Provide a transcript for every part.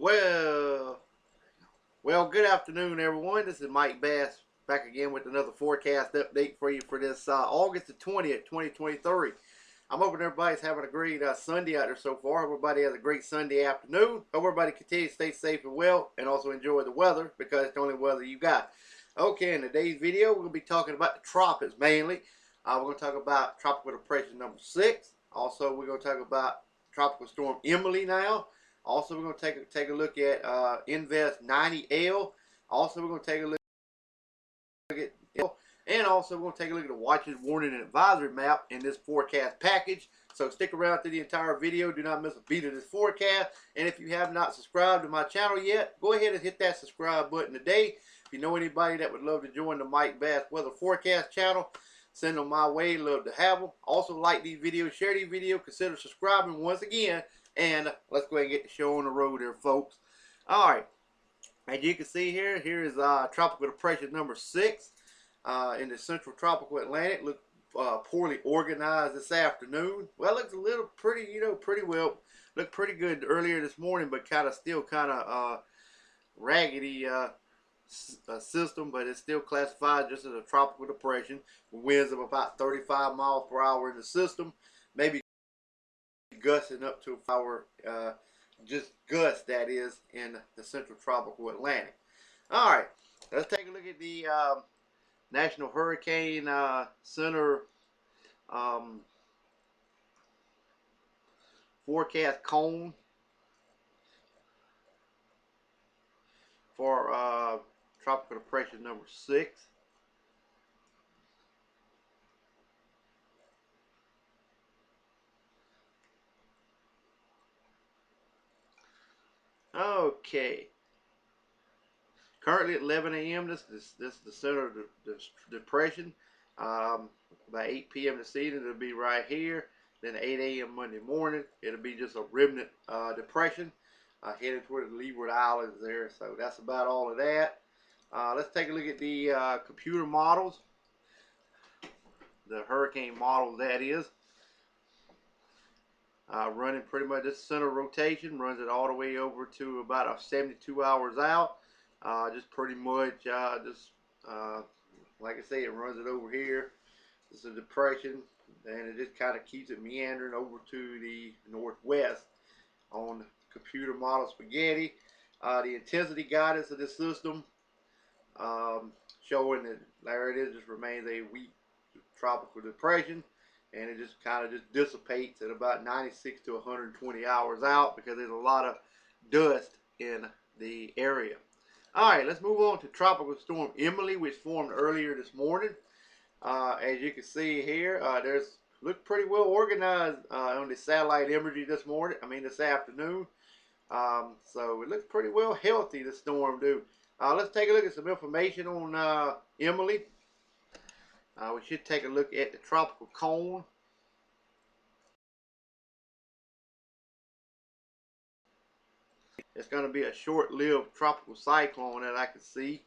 Well, good afternoon, everyone. This is Mike Bass back again with another forecast update for you for this August the 20th, 2023. I'm hoping everybody's having a great Sunday out there so far. Hope everybody has a great Sunday afternoon. Hope everybody continues to stay safe and well and also enjoy the weather because it's the only weather you got. Okay, in today's video, we're going to be talking about the tropics mainly. We're going to talk about Tropical Depression number 6. Also, we're going to talk about Tropical Storm Emily now. Also, we're going to take a look at Invest 90L. Also, we're going to take a look at and also we're going to take a look at the watches, warning, and advisory map in this forecast package. So stick around through the entire video. Do not miss a beat of this forecast. And if you have not subscribed to my channel yet, go ahead and hit that subscribe button today. If you know anybody that would love to join the Mike Bass Weather Forecast channel, send them my way. Love to have them. Also, like these videos, share these videos, consider subscribing once again. And let's go ahead and get the show on the road there, folks. All right. As you can see here, here is Tropical Depression number 6 in the central tropical Atlantic. Look poorly organized this afternoon. Well, it looks a little pretty, pretty well. Looked pretty good earlier this morning, but still kind of raggedy system, but it's still classified just as a tropical depression. Winds of about 35 miles per hour in the system, maybe gusting up to our just gusts, that is, in the central tropical Atlantic. All right, let's take a look at the National Hurricane Center forecast cone for Tropical Depression number 6. Okay. Currently at 11 a.m. This is the center of the depression. By 8 p.m. this evening, it'll be right here. Then 8 a.m. Monday morning, it'll be just a remnant depression headed toward the Leeward Islands there. So that's about all of that. Let's take a look at the computer models, the hurricane models, that is. Running pretty much this center rotation, runs it all the way over to about 72 hours out. Just pretty much like I say, it runs it over here. This is a depression, and it just kind of keeps it meandering over to the northwest on computer model spaghetti. The intensity guidance of this system showing that there it is, just remains a weak tropical depression, and it just kind of dissipates at about 96 to 120 hours out because there's a lot of dust in the area. All right, let's move on to Tropical Storm Emily, which formed earlier this morning. As you can see here, looked pretty well organized on the satellite imagery this afternoon. So it looks pretty well healthy, the storm, do. Let's take a look at some information on Emily. We should take a look at the tropical cone. It's going to be a short-lived tropical cyclone that I can see.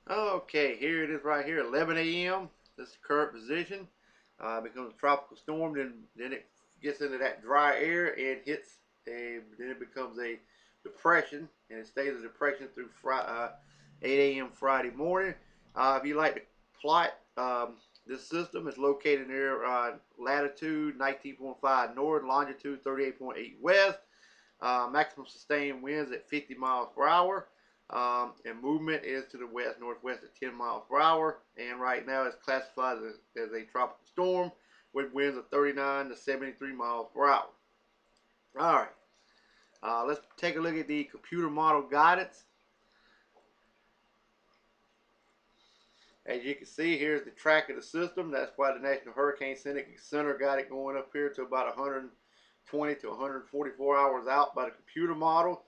Okay, here it is right here, 11 a.m. This is the current position. Becomes a tropical storm, then it gets into that dry air and then it becomes a depression, and it stays a depression through 8 a.m. Friday morning. If you like to plot this system, is located near latitude 19.5 north, longitude 38.8 west. Maximum sustained winds at 50 miles per hour. And movement is to the west-northwest at 10 miles per hour. And right now it's classified as a tropical storm with winds of 39 to 73 miles per hour. All right, let's take a look at the computer model guidance. As you can see, here's the track of the system. That's why the National Hurricane Center got it going up here to about 120 to 144 hours out by the computer model.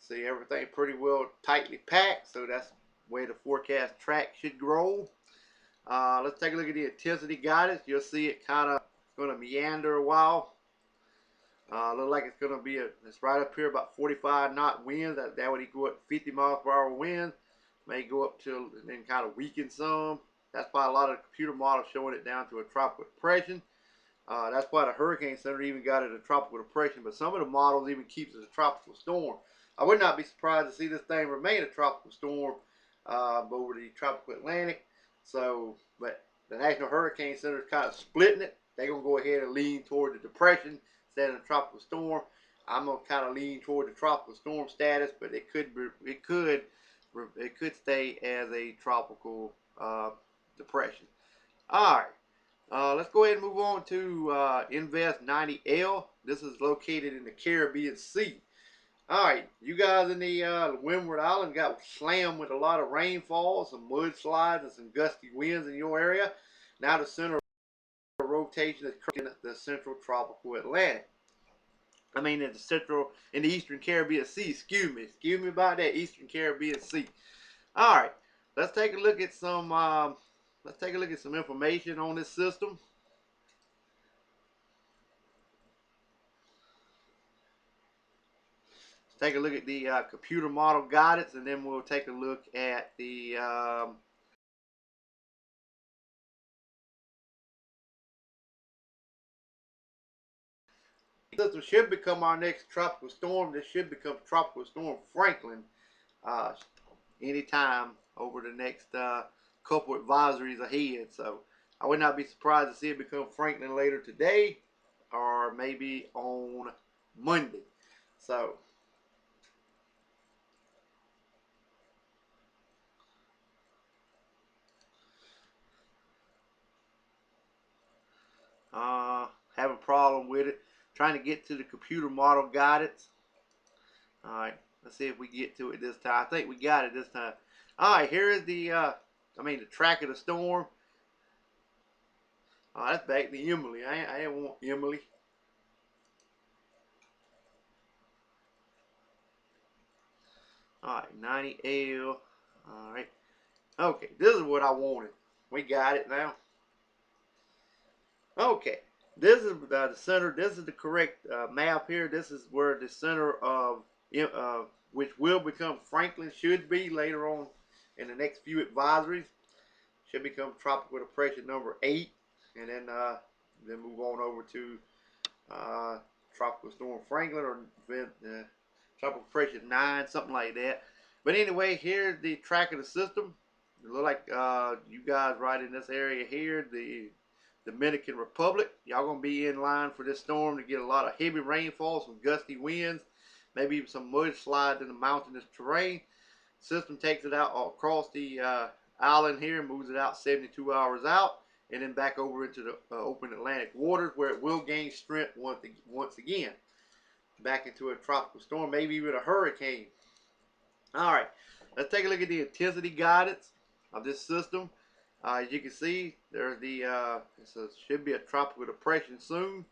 See, everything pretty well tightly packed, so that's where the forecast track should grow. Let's take a look at the intensity guidance. You'll see it kind of going to meander a while. Look like it's going to be it's right up here about 45 knot winds. That would equal 50 miles per hour wind. May go up to and then kind of weaken some. That's why a lot of the computer models showing it down to a tropical depression. That's why the Hurricane Center even got it a tropical depression, but some of the models even keeps it a tropical storm. I would not be surprised to see this thing remain a tropical storm over the tropical Atlantic. So, but the National Hurricane Center is kind of splitting it. They're going to go ahead and lean toward the depression instead of the tropical storm. I'm going to kind of lean toward the tropical storm status, but it could stay as a tropical depression. All right, let's go ahead and move on to Invest 90L. This is located in the Caribbean Sea. All right, you guys in the Windward Island got slammed with a lot of rainfall, some mudslides, and some gusty winds in your area. Now the center of rotation is in the central tropical Atlantic. I mean, in the Eastern Caribbean Sea. Excuse me about that, Eastern Caribbean Sea. All right, let's take a look at some information on this system. Let's take a look at the computer model guidance, and then we'll take a look at the system should become our next tropical storm. This should become Tropical Storm Franklin anytime over the next couple advisories ahead. So I would not be surprised to see it become Franklin later today or maybe on Monday. So have a problem with it. Trying to get to the computer model guidance. All right, let's see if we get to it this time. I think we got it this time. All right, here is the the track of the storm. That's back to Emily. I didn't want Emily. All right, 90L. All right. Okay, this is what I wanted. We got it now. Okay, this is the center. This is the correct map here. This is where the center of which will become Franklin should be later on in the next few advisories. Should become tropical depression number 8, and then move on over to tropical storm Franklin or tropical depression 9, something like that. But anyway, here's the track of the system. It look like you guys right in this area here, the Dominican Republic. Y'all gonna be in line for this storm to get a lot of heavy rainfall, some gusty winds, maybe even some mudslides in the mountainous terrain. System takes it out across the island here and moves it out 72 hours out, and then back over into the open Atlantic waters, where it will gain strength once again, back into a tropical storm, maybe even a hurricane. All right, let's take a look at the intensity guidance of this system. As you can see, there's the should be a tropical depression soon.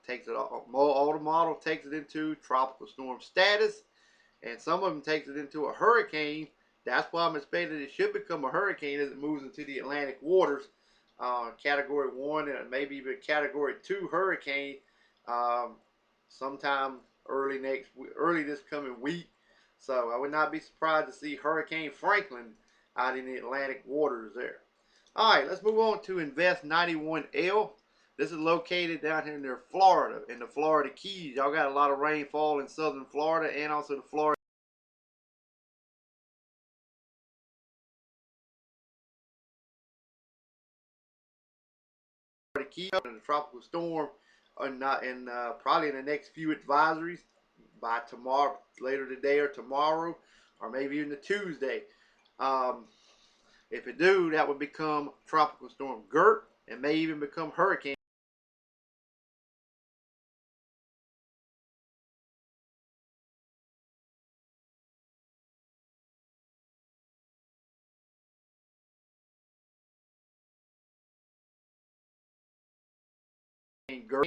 Takes it all the model takes it into tropical storm status, and some of them takes it into a hurricane. That's why I'm expecting it should become a hurricane as it moves into the Atlantic waters, Category 1 and maybe even Category 2 hurricane sometime early this coming week. So I would not be surprised to see Hurricane Franklin out in the Atlantic waters there. All right, let's move on to Invest 91L. This is located down here near Florida, in the Florida Keys. Y'all got a lot of rainfall in southern Florida and also the Florida Keys and the tropical storm, probably in the next few advisories by tomorrow, later today or tomorrow, or maybe even the Tuesday. If it do, that would become Tropical Storm Gert and may even become Hurricane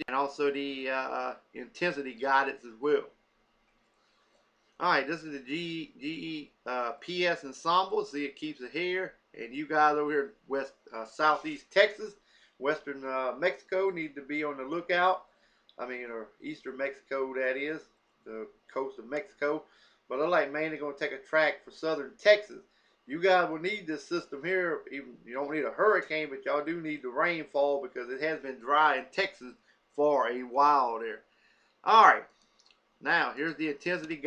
and also the intensity guidance as well. Alright, this is the GEPS ensemble. See, it keeps it here. And you guys over here in southeast Texas, western Mexico, need to be on the lookout. Or eastern Mexico, that is, the coast of Mexico. But I like mainly going to take a track for southern Texas. You guys will need this system here. Even you don't need a hurricane, but y'all do need the rainfall because it has been dry in Texas for a while there. Alright, now here's the intensity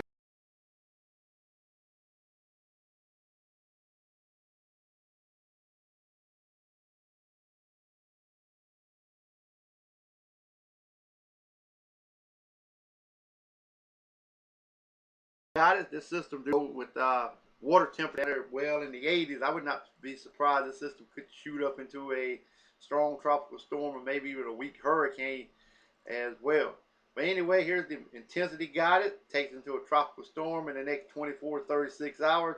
got it. This system with water temperature well in the 80s. I would not be surprised this system could shoot up into a strong tropical storm or maybe even a weak hurricane as well. But anyway, here's the intensity guided. Takes into a tropical storm in the next 24 to 36 hours.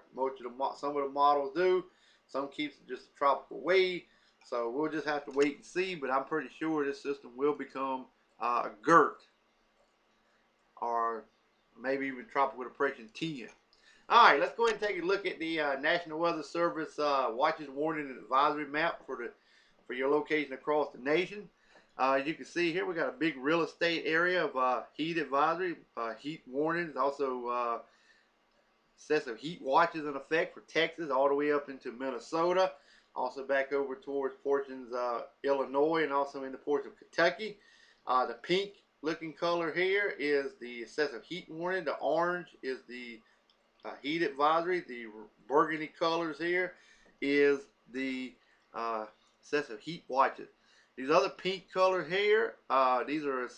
Some of the models do. Some keeps it just a tropical wave. So we'll just have to wait and see. But I'm pretty sure this system will become a GERT, or maybe even tropical depression 10. All right, let's go ahead and take a look at the National Weather Service watches, warning, and advisory map for your location across the nation. As you can see here, we got a big real estate area of heat advisory, heat warnings, also excessive heat watches in effect for Texas all the way up into Minnesota, also back over towards portions of Illinois and also in the ports of Kentucky. The pink looking color here is the excessive heat warning. The orange is the heat advisory. The burgundy colors here is the excessive heat watches. These other pink colors here, these are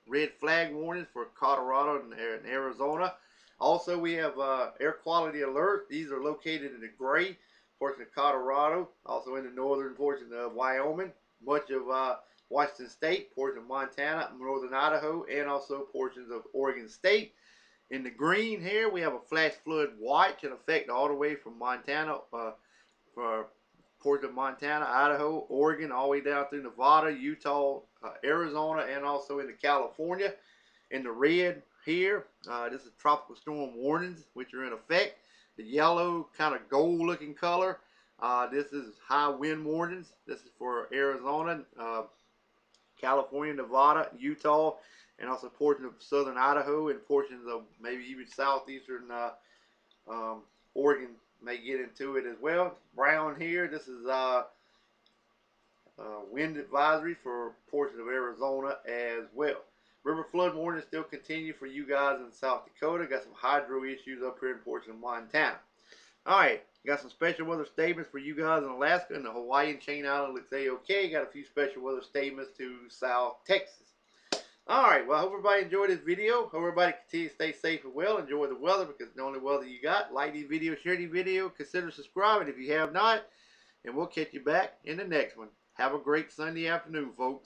red flag warnings for Colorado and Arizona. Also, we have air quality alerts. These are located in the gray portion of Colorado, also in the northern portion of Wyoming, much of Washington State, portion of Montana, northern Idaho, and also portions of Oregon State. In the green here, we have a flash flood watch in effect all the way from Montana, for portions of Montana, Idaho, Oregon, all the way down through Nevada, Utah, Arizona, and also into California. In the red here, this is tropical storm warnings, which are in effect. The yellow, kind of gold-looking color, this is high wind warnings. This is for Arizona, California, Nevada, Utah, and also portions of southern Idaho and portions of maybe even southeastern Oregon may get into it as well. Brown here, this is wind advisory for portions of Arizona as well. River flood warnings still continue for you guys in South Dakota. Got some hydro issues up here in portions of Montana. Alright, got some special weather statements for you guys in Alaska, and the Hawaiian chain island looks a-okay. Got a few special weather statements to South Texas. Alright, well, I hope everybody enjoyed this video. Hope everybody continue to stay safe and well. Enjoy the weather because it's the only weather you got. Like these videos, share these videos, consider subscribing if you have not. And we'll catch you back in the next one. Have a great Sunday afternoon, folks.